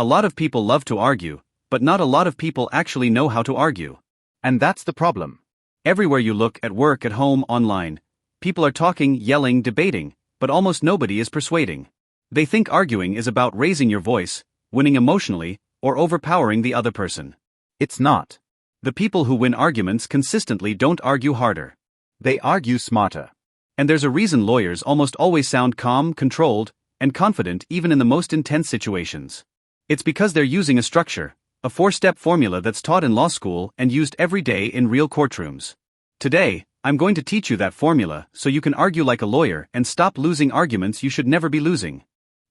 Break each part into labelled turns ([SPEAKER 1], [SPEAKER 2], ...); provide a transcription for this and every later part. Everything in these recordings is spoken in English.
[SPEAKER 1] A lot of people love to argue, but not a lot of people actually know how to argue. And that's the problem. Everywhere you look, at work, at home, online, people are talking, yelling, debating, but almost nobody is persuading. They think arguing is about raising your voice, winning emotionally, or overpowering the other person. It's not. The people who win arguments consistently don't argue harder. They argue smarter. And there's a reason lawyers almost always sound calm, controlled, and confident even in the most intense situations. It's because they're using a structure, a 4-step formula that's taught in law school and used every day in real courtrooms. Today, I'm going to teach you that formula so you can argue like a lawyer and stop losing arguments you should never be losing.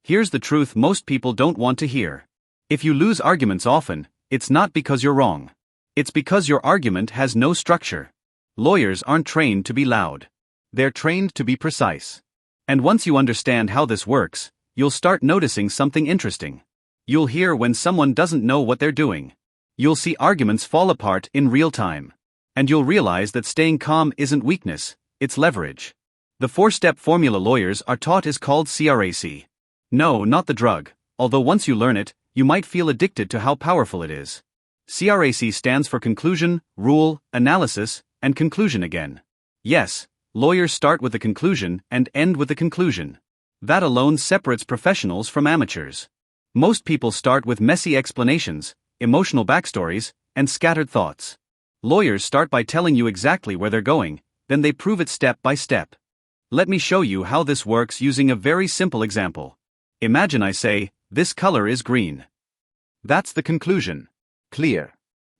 [SPEAKER 1] Here's the truth most people don't want to hear. If you lose arguments often, it's not because you're wrong. It's because your argument has no structure. Lawyers aren't trained to be loud. They're trained to be precise. And once you understand how this works, you'll start noticing something interesting. You'll hear when someone doesn't know what they're doing. You'll see arguments fall apart in real time. And you'll realize that staying calm isn't weakness, it's leverage. The 4-step formula lawyers are taught is called CRAC. No, not the drug, although once you learn it, you might feel addicted to how powerful it is. CRAC stands for conclusion, rule, analysis, and conclusion again. Yes, lawyers start with the conclusion and end with the conclusion. That alone separates professionals from amateurs. Most people start with messy explanations, emotional backstories, and scattered thoughts. Lawyers start by telling you exactly where they're going, then they prove it step by step. Let me show you how this works using a very simple example. Imagine I say, this color is green. That's the conclusion. Clear.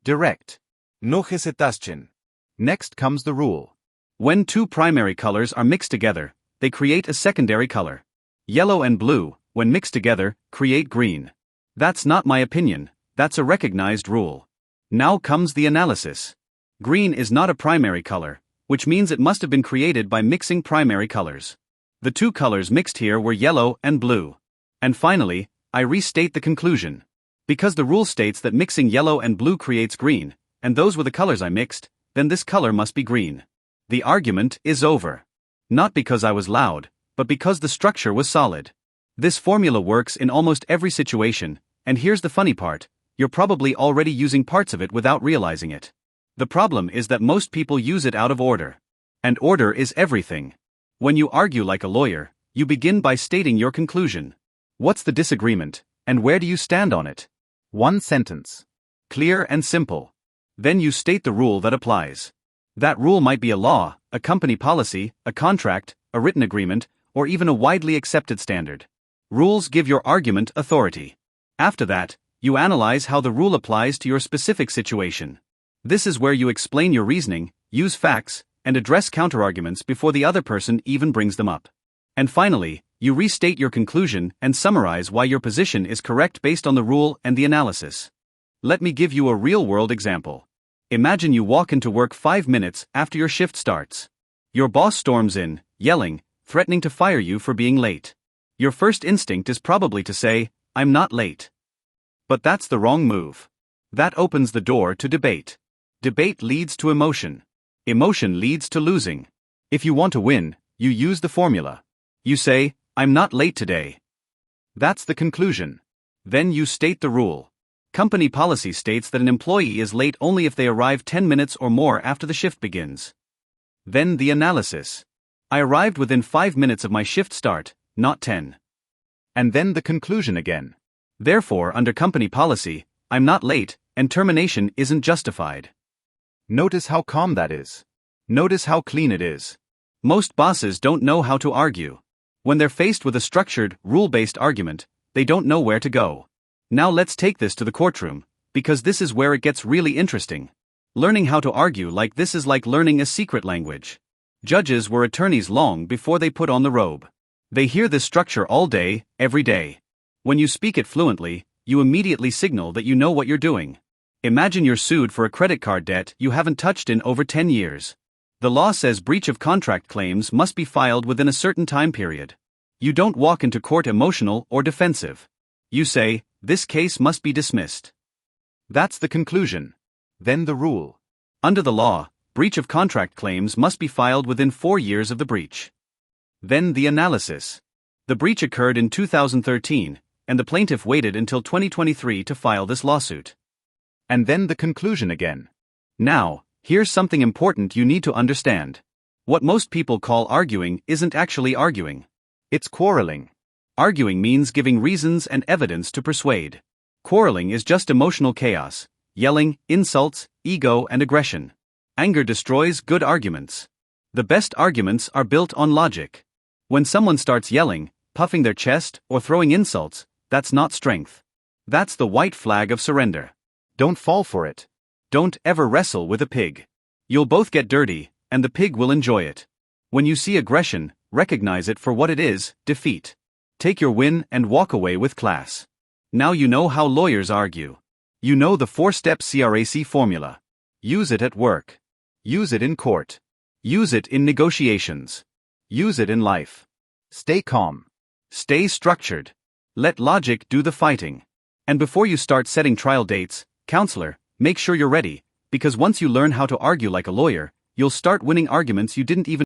[SPEAKER 1] Direct. No hesitation. Next comes the rule. When two primary colors are mixed together, they create a secondary color. Yellow and blue, when mixed together, create green. That's not my opinion, that's a recognized rule. Now comes the analysis. Green is not a primary color, which means it must have been created by mixing primary colors. The two colors mixed here were yellow and blue. And finally, I restate the conclusion. Because the rule states that mixing yellow and blue creates green, and those were the colors I mixed, then this color must be green. The argument is over. Not because I was loud, but because the structure was solid. This formula works in almost every situation, and here's the funny part, you're probably already using parts of it without realizing it. The problem is that most people use it out of order. And order is everything. When you argue like a lawyer, you begin by stating your conclusion. What's the disagreement, and where do you stand on it? One sentence. Clear and simple. Then you state the rule that applies. That rule might be a law, a company policy, a contract, a written agreement, or even a widely accepted standard. Rules give your argument authority. After that, you analyze how the rule applies to your specific situation. This is where you explain your reasoning, use facts, and address counterarguments before the other person even brings them up. And finally, you restate your conclusion and summarize why your position is correct based on the rule and the analysis. Let me give you a real-world example. Imagine you walk into work 5 minutes after your shift starts. Your boss storms in, yelling, threatening to fire you for being late. Your first instinct is probably to say, "I'm not late." But that's the wrong move. That opens the door to debate. Debate leads to emotion. Emotion leads to losing. If you want to win, you use the formula. You say, "I'm not late today." That's the conclusion. Then you state the rule. Company policy states that an employee is late only if they arrive 10 minutes or more after the shift begins. Then the analysis. I arrived within 5 minutes of my shift start, not 10. And then the conclusion again. Therefore, under company policy, I'm not late, and termination isn't justified. Notice how calm that is. Notice how clean it is. Most bosses don't know how to argue. When they're faced with a structured, rule-based argument, they don't know where to go. Now let's take this to the courtroom, because this is where it gets really interesting. Learning how to argue like this is like learning a secret language. Judges were attorneys long before they put on the robe. They hear this structure all day, every day. When you speak it fluently, you immediately signal that you know what you're doing. Imagine you're sued for a credit card debt you haven't touched in over 10 years. The law says breach of contract claims must be filed within a certain time period. You don't walk into court emotional or defensive. You say, "This case must be dismissed." That's the conclusion. Then the rule. Under the law, breach of contract claims must be filed within 4 years of the breach. Then the analysis. The breach occurred in 2013, and the plaintiff waited until 2023 to file this lawsuit. And then the conclusion again. Now, here's something important you need to understand. What most people call arguing isn't actually arguing. It's quarreling. Arguing means giving reasons and evidence to persuade. Quarreling is just emotional chaos, yelling, insults, ego, and aggression. Anger destroys good arguments. The best arguments are built on logic. When someone starts yelling, puffing their chest, or throwing insults, that's not strength. That's the white flag of surrender. Don't fall for it. Don't ever wrestle with a pig. You'll both get dirty, and the pig will enjoy it. When you see aggression, recognize it for what it is, defeat. Take your win and walk away with class. Now you know how lawyers argue. You know the 4-step CRAC formula. Use it at work. Use it in court. Use it in negotiations. Use it in life. Stay calm. Stay structured. Let logic do the fighting. And before you start setting trial dates, counselor, make sure you're ready, because once you learn how to argue like a lawyer, you'll start winning arguments you didn't even